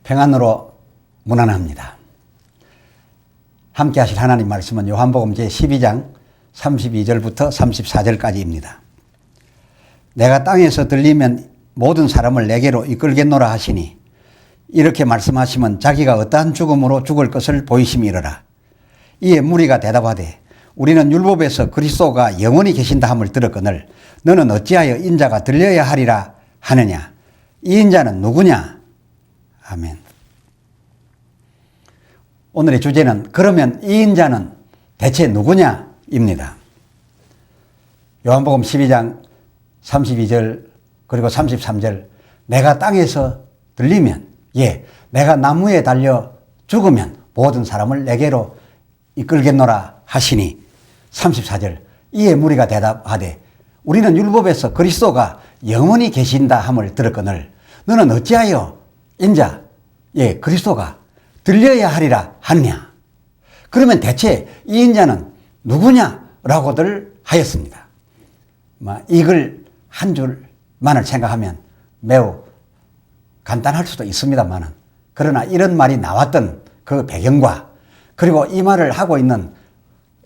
평안으로 문안합니다. 함께 하실 하나님 말씀은 요한복음 제12장 32절부터 34절까지입니다. 내가 땅에서 들리면 모든 사람을 내게로 이끌겠노라 하시니 이렇게 말씀하시면 자기가 어떠한 죽음으로 죽을 것을 보이심이로라. 이에 무리가 대답하되 우리는 율법에서 그리스도가 영원히 계신다 함을 들었거늘 너는 어찌하여 인자가 들려야 하리라 하느냐. 이 인자는 누구냐? 아멘. 오늘의 주제는 그러면 이 인자는 대체 누구냐? 입니다. 요한복음 12장 32절 그리고 33절 내가 땅에서 들리면 내가 나무에 달려 죽으면 모든 사람을 내게로 이끌겠노라 하시니 34절 이에 무리가 대답하되 우리는 율법에서 그리스도가 영원히 계신다 함을 들었거늘 너는 어찌하여 인자 그리스도가 들려야 하리라 하느냐. 그러면 대체 이 인자는 누구냐라고들 하였습니다. 이걸 한 줄만을 생각하면 매우 간단할 수도 있습니다만은 그러나 이런 말이 나왔던 그 배경과 그리고 이 말을 하고 있는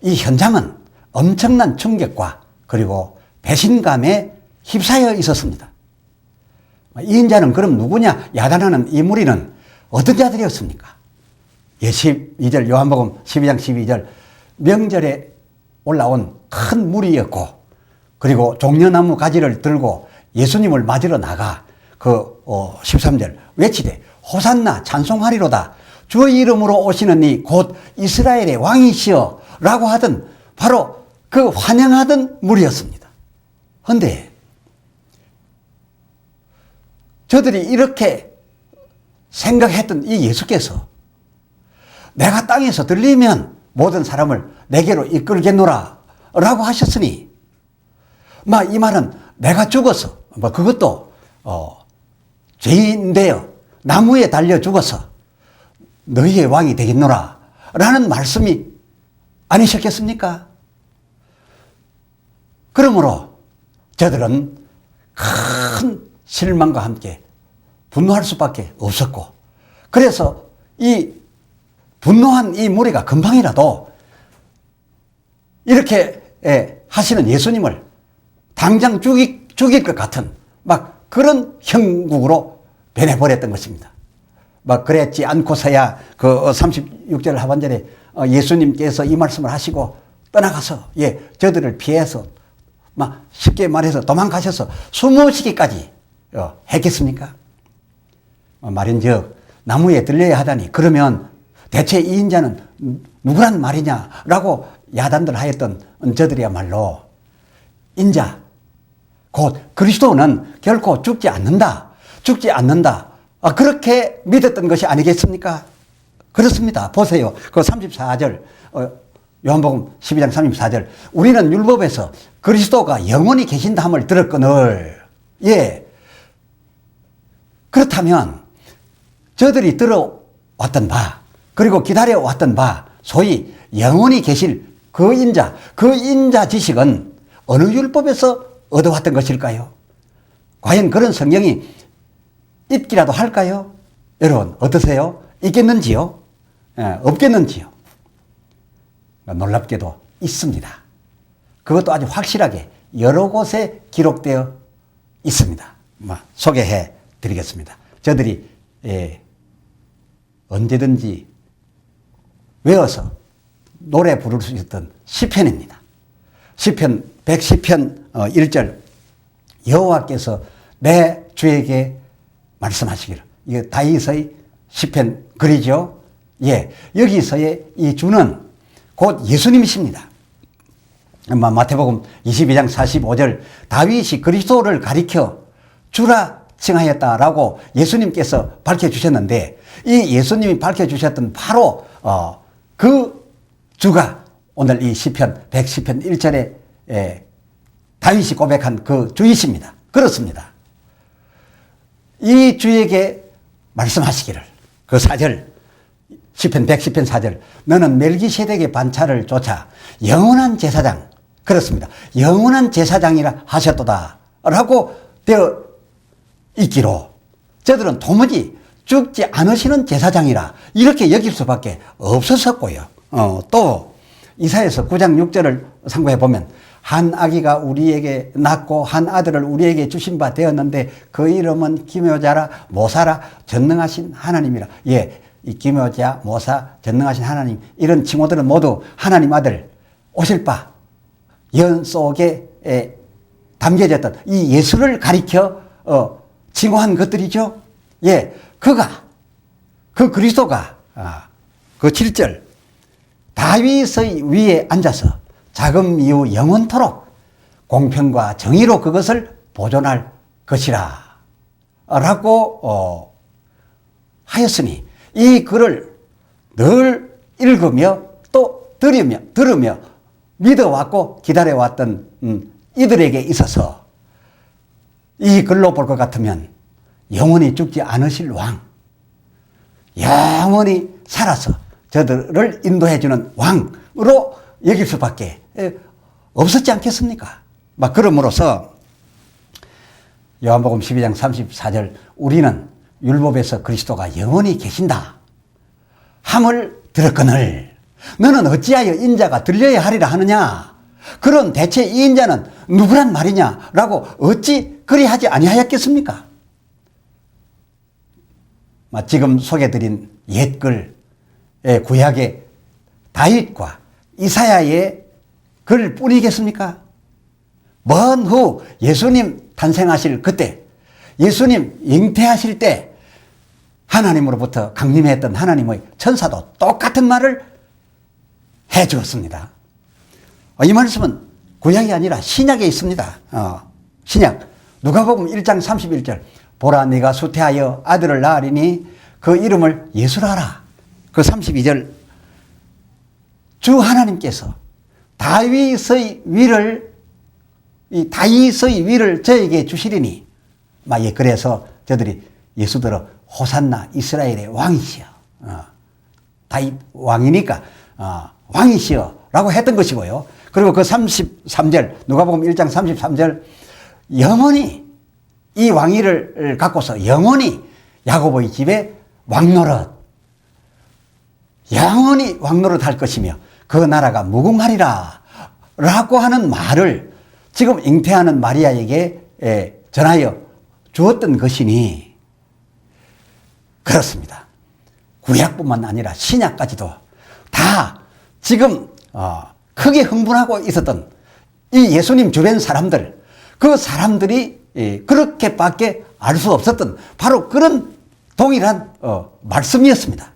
이 현장은 엄청난 충격과 그리고 배신감에 휩싸여 있었습니다. 이 인자는 그럼 누구냐? 야단하는 이 무리는 어떤 자들이었습니까? 12절 요한복음 12장 12절 명절에 올라온 큰 무리였고 그리고 종려나무 가지를 들고 예수님을 맞으러 나가 13절 외치되 호산나 찬송하리로다 주의 이름으로 오시는 이 곧 이스라엘의 왕이시여 라고 하던 바로 그 환영하던 무리였습니다. 그런데 저들이 이렇게 생각했던 이 예수께서 내가 땅에서 들리면 모든 사람을 내게로 이끌겠노라 라고 하셨으니 이 말은 내가 죽어서 그것도 죄인되어 나무에 달려 죽어서 너희의 왕이 되겠노라 라는 말씀이 아니셨겠습니까? 그러므로 저들은 큰 실망과 함께 분노할 수밖에 없었고 그래서 이 분노한 이 무리가 금방이라도 이렇게 하시는 예수님을 당장 죽일 것 같은 그런 형국으로 변해버렸던 것입니다. 그랬지 않고서야 그 36절 하반절에 예수님께서 이 말씀을 하시고 떠나가서 저들을 피해서 쉽게 말해서 도망가셔서 숨어쉬기까지 했겠습니까? 말인즉 나무에 들려야 하다니 그러면 대체 이 인자는 누구란 말이냐라고 야단들 하였던 저들이야말로 인자 곧 그리스도는 결코 죽지 않는다 그렇게 믿었던 것이 아니겠습니까? 그렇습니다. 보세요. 그 34절 요한복음 12장 34절 우리는 율법에서 그리스도가 영원히 계신다 함을 들었거늘 그렇다면 저들이 들어왔던 바 그리고 기다려왔던 바 소위 영원히 계실 그 인자 지식은 어느 율법에서 얻어왔던 것일까요? 과연 그런 성경이 있기라도 할까요? 여러분 어떠세요? 있겠는지요? 없겠는지요? 놀랍게도 있습니다. 그것도 아주 확실하게 여러 곳에 기록되어 있습니다. 소개해 드리겠습니다. 저들이 언제든지 외워서 노래 부를 수 있었던 시편입니다. 시편 110편 1절 여호와께서 내 주에게 말씀하시기를 이게 다윗의 시편 글이죠. 여기서의 이 주는 곧 예수님이십니다. 마태복음 22장 45절 다윗이 그리스도를 가리켜 주라 칭하였다라고 예수님께서 밝혀주셨는데 이 예수님이 밝혀주셨던 바로 그 주가 오늘 이 시편 110편 1절에 다윗이 고백한 그 주이십니다. 그렇습니다. 이 주에게 말씀하시기를 그 4절 시편 110편 4절 너는 멜기세덱의 반차를 쫓아 영원한 제사장 그렇습니다. 영원한 제사장이라 하셨도다 라고 되어 있기로 저들은 도무지 죽지 않으시는 제사장이라 이렇게 여길 수밖에 없었었고요. 또 이사야서 9장 6절을 참고해 보면 한 아기가 우리에게 낳고 한 아들을 우리에게 주신 바 되었는데 그 이름은 기묘자라 모사라 전능하신 하나님이라. 예, 이 기묘자, 모사, 전능하신 하나님 이런 칭호들은 모두 하나님 아들 오실 바 연 속에 담겨졌던 이 예수를 가리켜 칭호한 것들이죠. 예, 그 그리스도가 그 7절 다윗의 위에 앉아서 자금 이후 영원토록 공평과 정의로 그것을 보존할 것이라 라고 하였으니 이 글을 늘 읽으며 또 들으며 믿어왔고 기다려왔던 이들에게 있어서 이 글로 볼 것 같으면 영원히 죽지 않으실 왕, 영원히 살아서 저들을 인도해주는 왕으로 여길 수밖에 없었지 않겠습니까? 막 그럼으로써 요한복음 12장 34절 우리는 율법에서 그리스도가 영원히 계신다 함을 들었거늘 너는 어찌하여 인자가 들려야 하리라 하느냐? 그런 대체 이 인자는 누구란 말이냐? 라고 어찌 그리하지 아니하였겠습니까? 지금 소개드린 옛글 구약의 다윗과 이사야의 글 뿐이겠습니까? 먼 후 예수님 탄생하실 그때 예수님 잉태하실 때 하나님으로부터 강림했던 하나님의 천사도 똑같은 말을 해 주었습니다. 이 말씀은 구약이 아니라 신약에 있습니다. 신약 누가복음 1장 31절 보라 네가 수태하여 아들을 낳으리니 그 이름을 예수라 하라. 그 32절 주 하나님께서 다윗의 위를 저에게 주시리니 그래서 저들이 예수들어 호산나 이스라엘의 왕이시여 다윗 왕이니까 왕이시여 라고 했던 것이고요. 그리고 그 33절 누가복음 1장 33절 영원히 이 왕위를 갖고서 영원히 야곱의 집에 왕노릇 영원히 왕노릇 할 것이며 그 나라가 무궁하리라 라고 하는 말을 지금 잉태하는 마리아에게 전하여 주었던 것이니 그렇습니다. 구약뿐만 아니라 신약까지도 다 지금 크게 흥분하고 있었던 이 예수님 주변 사람들 그 사람들이 그렇게밖에 알 수 없었던 바로 그런 동일한 말씀이었습니다.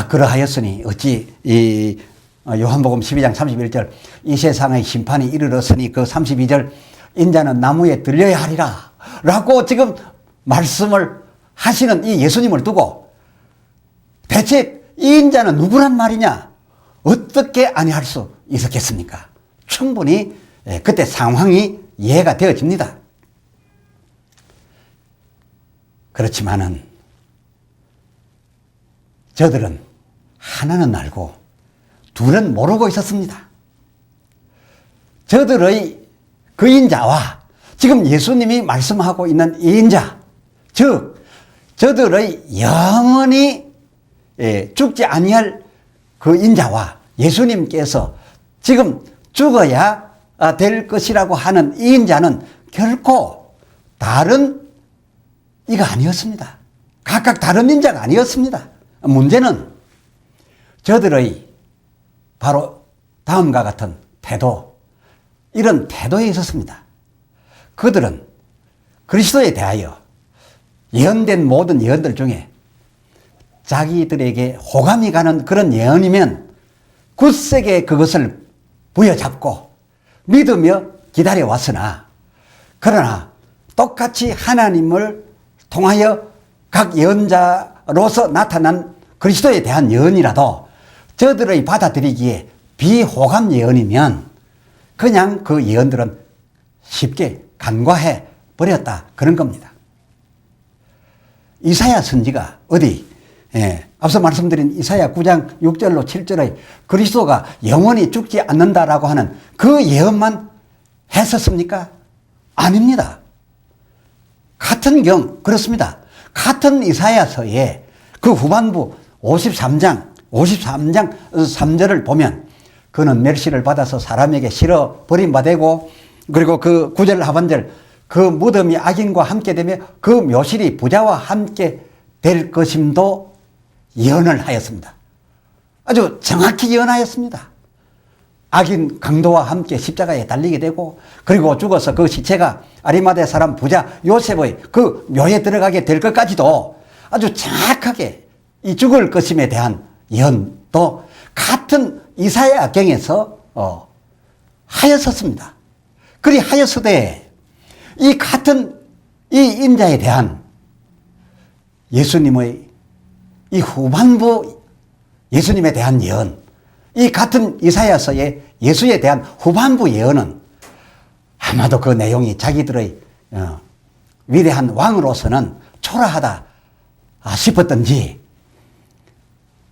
그러하였으니 어찌 이 요한복음 12장 31절 이 세상의 심판이 이르렀으니 그 32절 인자는 나무에 들려야 하리라 라고 지금 말씀을 하시는 이 예수님을 두고 대체 이 인자는 누구란 말이냐 어떻게 아니할 수 있었겠습니까? 충분히 그때 상황이 이해가 되어집니다. 그렇지만은 저들은 하나는 알고 둘은 모르고 있었습니다. 저들의 그 인자와 지금 예수님이 말씀하고 있는 이 인자, 즉 저들의 영원히 죽지 아니할 그 인자와 예수님께서 지금 죽어야 될 것이라고 하는 이 인자는 결코 다른 이가 아니었습니다. 각각 다른 인자가 아니었습니다. 문제는 저들의 바로 다음과 같은 태도, 이런 태도에 있었습니다. 그들은 그리스도에 대하여 예언된 모든 예언들 중에 자기들에게 호감이 가는 그런 예언이면 굳세게 그것을 부여잡고 믿으며 기다려왔으나 그러나 똑같이 하나님을 통하여 각 예언자로서 나타난 그리스도에 대한 예언이라도 저들의 받아들이기에 비호감 예언이면 그냥 그 예언들은 쉽게 간과해 버렸다 그런 겁니다. 이사야 선지가 앞서 말씀드린 이사야 9장 6절로 7절의 그리스도가 영원히 죽지 않는다라고 하는 그 예언만 했었습니까? 아닙니다. 같은 경 그렇습니다. 같은 이사야서에 그 후반부 53장 3절을 보면 그는 멸시를 받아서 사람에게 실어 버림받고 그리고 그 9절 하반절 그 무덤이 악인과 함께 되며 그 묘실이 부자와 함께 될 것임도 예언을 하였습니다. 아주 정확히 예언하였습니다. 악인 강도와 함께 십자가에 달리게 되고 그리고 죽어서 그 시체가 아리마대 사람 부자 요셉의 그 묘에 들어가게 될 것까지도 아주 정확하게 이 죽을 것임에 대한 예언도 같은 이사야경에서 하였었습니다. 그리 하였으되 이 같은 이 인자에 대한 예수님의 이 후반부 예수님에 대한 예언, 이 같은 이사야서의 예수에 대한 후반부 예언은 아마도 그 내용이 자기들의 위대한 왕으로서는 초라하다 싶었던지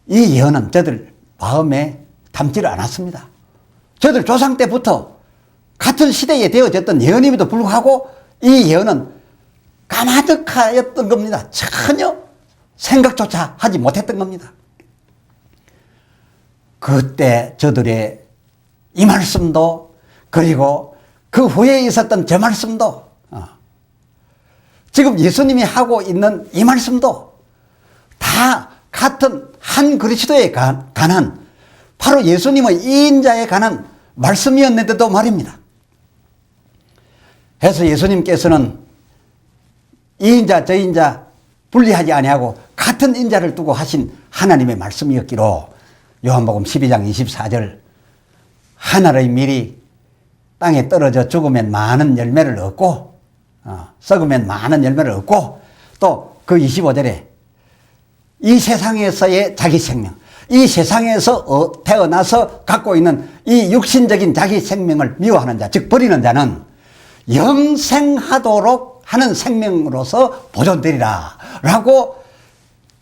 이 예언은 저들 마음에 담지를 않았습니다. 저들 조상 때부터 같은 시대에 되어졌던 예언임에도 불구하고 이 예언은 까마득하였던 겁니다. 전혀 생각조차 하지 못했던 겁니다. 그때 저들의 이 말씀도 그리고 그 후에 있었던 저 말씀도 지금 예수님이 하고 있는 이 말씀도 다 같은 한 그리스도에 관한 바로 예수님의 이인자에 관한 말씀이었는데도 말입니다. 해서 예수님께서는 이인자 저인자 분리하지 아니하고 같은 인자를 두고 하신 하나님의 말씀이었기로 요한복음 12장 24절 하늘의 밀이 땅에 떨어져 죽으면 많은 열매를 얻고 썩으면 많은 열매를 얻고 또 그 25절에 이 세상에서의 자기 생명 이 세상에서 태어나서 갖고 있는 이 육신적인 자기 생명을 미워하는 자 즉 버리는 자는 영생하도록 하는 생명으로서 보존되리라 라고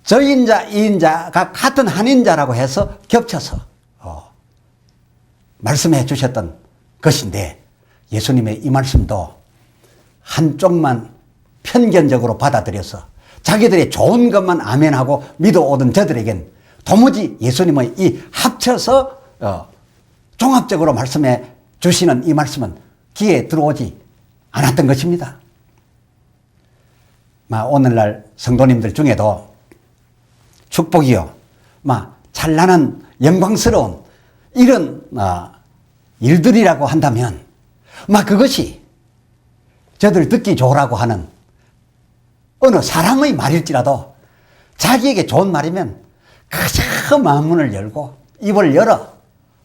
저인자 이인자가 같은 한인자라고 해서 겹쳐서 말씀해 주셨던 것인데 예수님의 이 말씀도 한쪽만 편견적으로 받아들여서 자기들의 좋은 것만 아멘하고 믿어오던 저들에겐 도무지 예수님의 이 합쳐서 종합적으로 말씀해 주시는 이 말씀은 귀에 들어오지 않았던 것입니다. 오늘날 성도님들 중에도 축복이요, 찬란한 영광스러운 이런 일들이라고 한다면 그것이 저들 듣기 좋으라고 하는 어느 사람의 말일지라도 자기에게 좋은 말이면 그저 마음문을 열고 입을 열어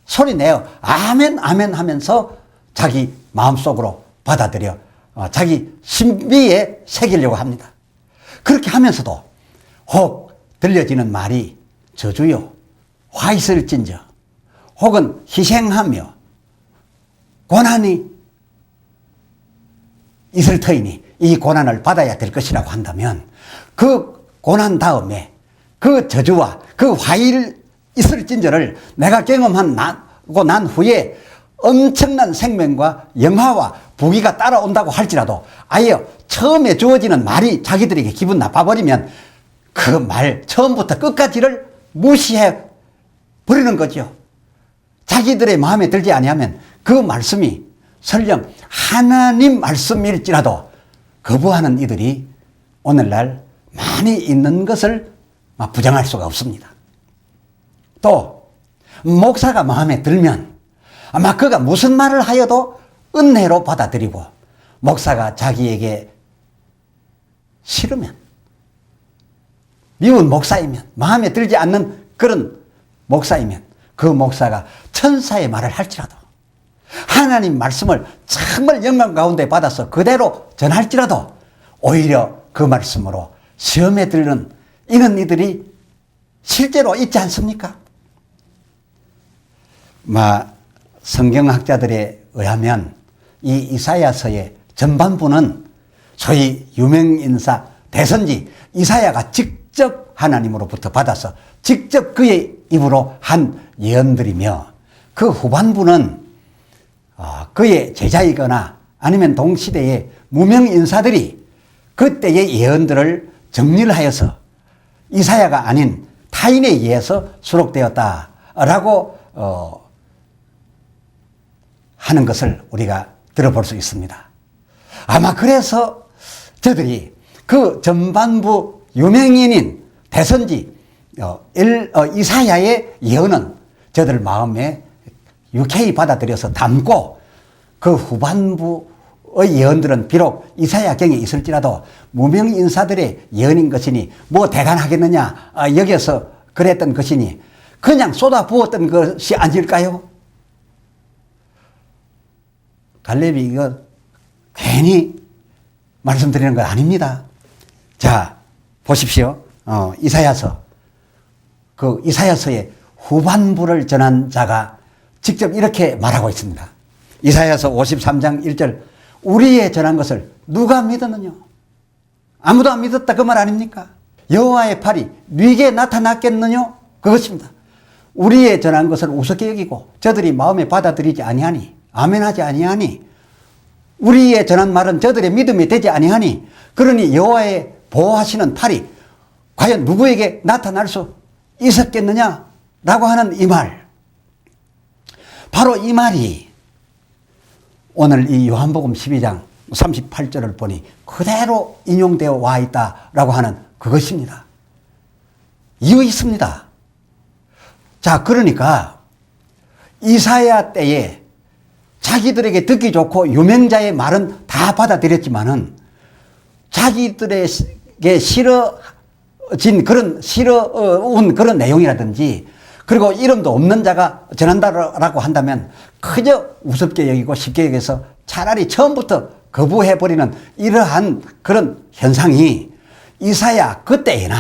소리 내어 아멘 아멘 하면서 자기 마음속으로 받아들여 자기 신비에 새기려고 합니다. 그렇게 하면서도 혹 들려지는 말이 저주요 화 있을진저 혹은 희생하며 고난이 있을 터이니 이 고난을 받아야 될 것이라고 한다면 그 고난 다음에 그 저주와 그 화일 있을진저를 내가 경험하고 난 후에 엄청난 생명과 영화와 부귀가 따라온다고 할지라도 아예 처음에 주어지는 말이 자기들에게 기분 나빠버리면 그 말 처음부터 끝까지를 무시해 버리는 거죠. 자기들의 마음에 들지 아니하면 그 말씀이 설령 하나님 말씀일지라도 거부하는 이들이 오늘날 많이 있는 것을 부정할 수가 없습니다. 또 목사가 마음에 들면 아마 그가 무슨 말을 하여도 은혜로 받아들이고 목사가 자기에게 싫으면 미운 목사이면 마음에 들지 않는 그런 목사이면 그 목사가 천사의 말을 할지라도 하나님 말씀을 정말 영광 가운데 받아서 그대로 전할지라도 오히려 그 말씀으로 시험에 들는 이런 이들이 실제로 있지 않습니까? 성경학자들에 의하면 이 이사야서의 전반부는 소위 유명인사 대선지 이사야가 직접 하나님으로부터 받아서 직접 그의 입으로 한 예언들이며 그 후반부는 그의 제자이거나 아니면 동시대의 무명인사들이 그때의 예언들을 정리를 하여서 이사야가 아닌 타인에 의해서 수록되었다라고 하는 것을 우리가 들어볼 수 있습니다. 아마 그래서 저들이 그 전반부 유명인인 대선지 이사야의 예언은 저들 마음에 유쾌히 받아들여서 담고 그 후반부의 예언들은 비록 이사야경에 있을지라도 무명 인사들의 예언인 것이니 뭐 대단하겠느냐 여기서 그랬던 것이니 그냥 쏟아부었던 것이 아닐까요? 갈렙이 이거 괜히 말씀드리는 건 아닙니다. 자, 보십시오. 이사야서. 그 이사야서의 후반부를 전한 자가 직접 이렇게 말하고 있습니다. 이사야서 53장 1절. 우리의 전한 것을 누가 믿었느냐? 아무도 안 믿었다 그 말 아닙니까? 여호와의 팔이 네게 나타났겠느냐? 그것입니다. 우리의 전한 것을 우습게 여기고 저들이 마음에 받아들이지 아니하니 아멘하지 아니하니 우리의 전한 말은 저들의 믿음이 되지 아니하니 그러니 여호와의 보호하시는 팔이 과연 누구에게 나타날 수 있었겠느냐라고 하는 이 말. 바로 이 말이 오늘 이 요한복음 12장 38절을 보니 그대로 인용되어 와 있다라고 하는 그것입니다. 이유 있습니다. 자, 그러니까 이사야 때에 자기들에게 듣기 좋고 유명자의 말은 다 받아들였지만은 자기들에게 싫어진 싫어온 그런 내용이라든지 그리고 이름도 없는 자가 전한다라고 한다면 그저 우습게 여기고 쉽게 여기서 차라리 처음부터 거부해버리는 이러한 그런 현상이 이사야 그때에나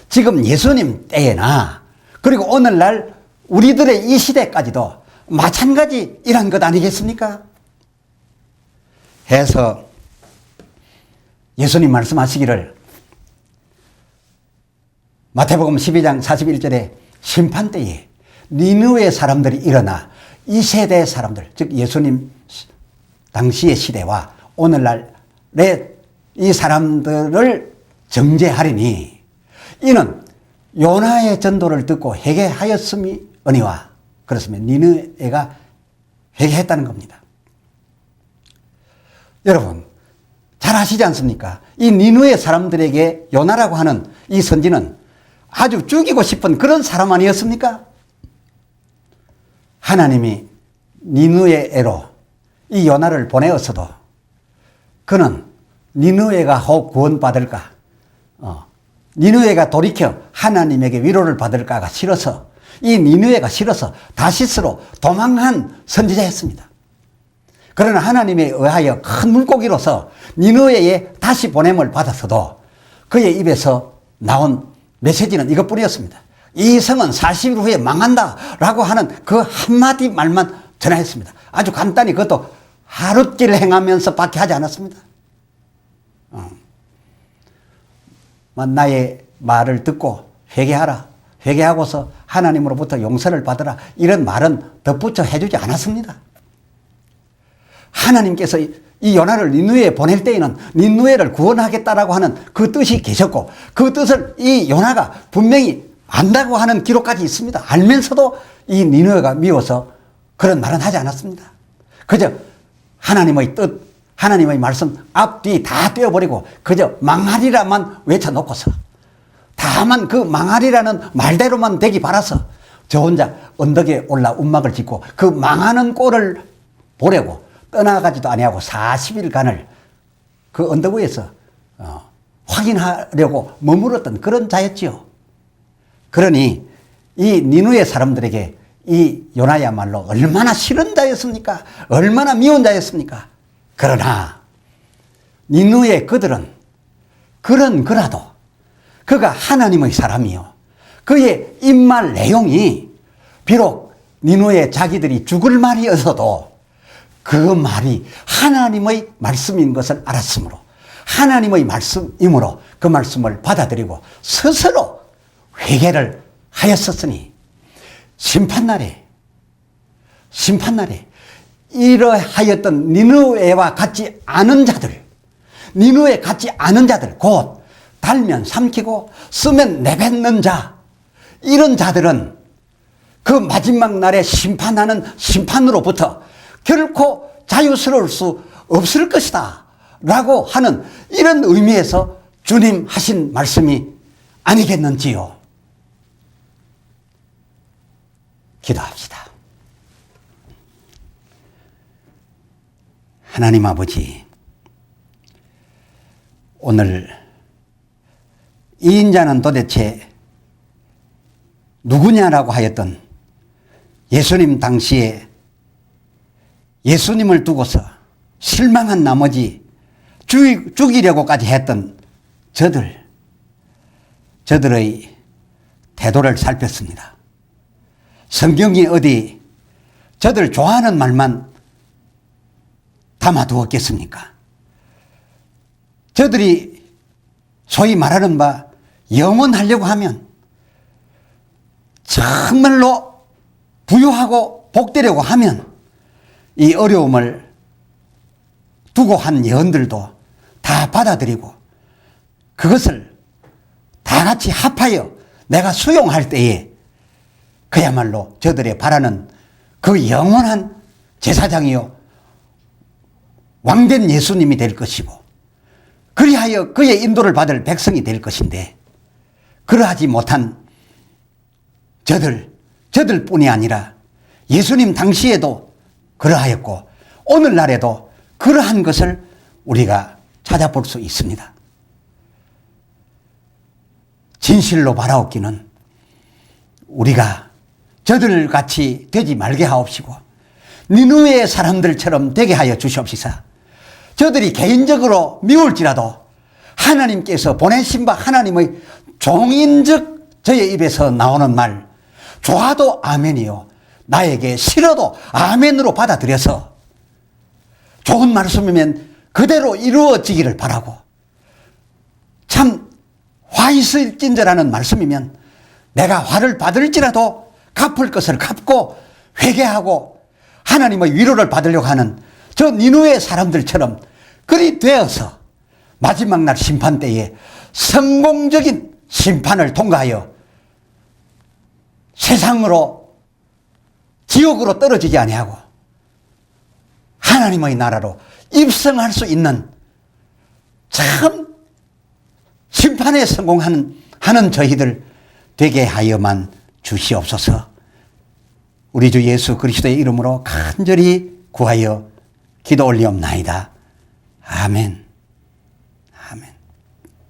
지금 예수님 때에나 그리고 오늘날 우리들의 이 시대까지도 마찬가지 이런 것 아니겠습니까? 해서 예수님 말씀하시기를 마태복음 12장 41절에 심판 때에 니느웨 사람들이 일어나 이 세대의 사람들, 즉 예수님 당시의 시대와 오늘날의 이 사람들을 정죄하리니 이는 요나의 전도를 듣고 회개하였음이니와 그렇습니다. 니느웨가 회개했다는 겁니다. 여러분 잘 아시지 않습니까? 이 니느웨 사람들에게 요나라고 하는 이 선지는 아주 죽이고 싶은 그런 사람 아니었습니까? 하나님이 니느웨로 이 요나를 보내었어도 그는 니느웨가 혹 구원받을까 니느웨가 돌이켜 하나님에게 위로를 받을까가 싫어서 이 니느웨가 싫어서 다시스로 도망한 선지자였습니다. 그러나 하나님에 의하여 큰 물고기로서 니느웨에 다시 보냄을 받았어도 그의 입에서 나온 메시지는 이것뿐이었습니다. 이 성은 40일 후에 망한다 라고 하는 그 한마디 말만 전하였습니다. 아주 간단히 그것도 하룻길 행하면서 밖에 하지 않았습니다. 나의 말을 듣고 회개하라. 회개하고서 하나님으로부터 용서를 받으라. 이런 말은 덧붙여 해주지 않았습니다. 하나님께서 이 요나를 니느웨에 보낼 때에는 니느웨를 구원하겠다라고 하는 그 뜻이 계셨고 그 뜻을 이 요나가 분명히 안다고 하는 기록까지 있습니다. 알면서도 이 니느웨가 미워서 그런 말은 하지 않았습니다. 그저 하나님의 뜻, 하나님의 말씀 앞뒤 다 떼어버리고 그저 망하리라만 외쳐놓고서 다만 그 망하리라는 말대로만 되기 바라서 저 혼자 언덕에 올라 움막을 짓고 그 망하는 꼴을 보려고 떠나가지도 아니하고 40일간을 그 언덕 위에서 확인하려고 머물렀던 그런 자였지요. 그러니 이 니느웨 사람들에게 이 요나야말로 얼마나 싫은 자였습니까? 얼마나 미운 자였습니까? 그러나 니느웨 그들은 그라도 그가 하나님의 사람이요 그의 입말 내용이 비록 니느웨 자기들이 죽을 말이어서도 그 말이 하나님의 말씀인 것을 알았으므로 하나님의 말씀이므로 그 말씀을 받아들이고 스스로 회개를 하였었으니 심판날에 이러하였던 니느웨와 같지 않은 자들 곧 달면 삼키고 쓰면 내뱉는 자, 이런 자들은 그 마지막 날에 심판하는 심판으로부터 결코 자유스러울 수 없을 것이다 라고 하는 이런 의미에서 주님 하신 말씀이 아니겠는지요. 기도합시다. 하나님 아버지, 오늘 이 인자는 도대체 누구냐라고 하였던 예수님 당시에 예수님을 두고서 실망한 나머지 죽이려고까지 했던 저들의 태도를 살폈습니다. 성경이 어디 저들 좋아하는 말만 담아두었겠습니까? 저들이 소위 말하는 바 영원하려고 하면 정말로 부유하고 복되려고 하면 이 어려움을 두고 한 예언들도 다 받아들이고 그것을 다 같이 합하여 내가 수용할 때에 그야말로 저들의 바라는 그 영원한 제사장이요 왕된 예수님이 될 것이고 그리하여 그의 인도를 받을 백성이 될 것인데 그러하지 못한 저들뿐이 아니라 예수님 당시에도 그러하였고 오늘날에도 그러한 것을 우리가 찾아볼 수 있습니다. 진실로 바라옵기는 우리가 저들같이 되지 말게 하옵시고 니느웨의 사람들처럼 되게 하여 주시옵시사. 저들이 개인적으로 미울지라도 하나님께서 보내신 바 하나님의 종인즉 저의 입에서 나오는 말 좋아도 아멘이요 나에게 싫어도 아멘으로 받아들여서 좋은 말씀이면 그대로 이루어지기를 바라고 참 화 있을진저라는 말씀이면 내가 화를 받을지라도 갚을 것을 갚고 회개하고 하나님의 위로를 받으려고 하는 저 니느웨 사람들처럼 그리 되어서 마지막 날 심판 때에 성공적인 심판을 통과하여 세상으로 지옥으로 떨어지지 아니하고 하나님의 나라로 입성할 수 있는 참 심판에 성공하는 저희들 되게 하여만 주시옵소서. 우리 주 예수 그리스도의 이름으로 간절히 구하여 기도 올리옵나이다. 아멘.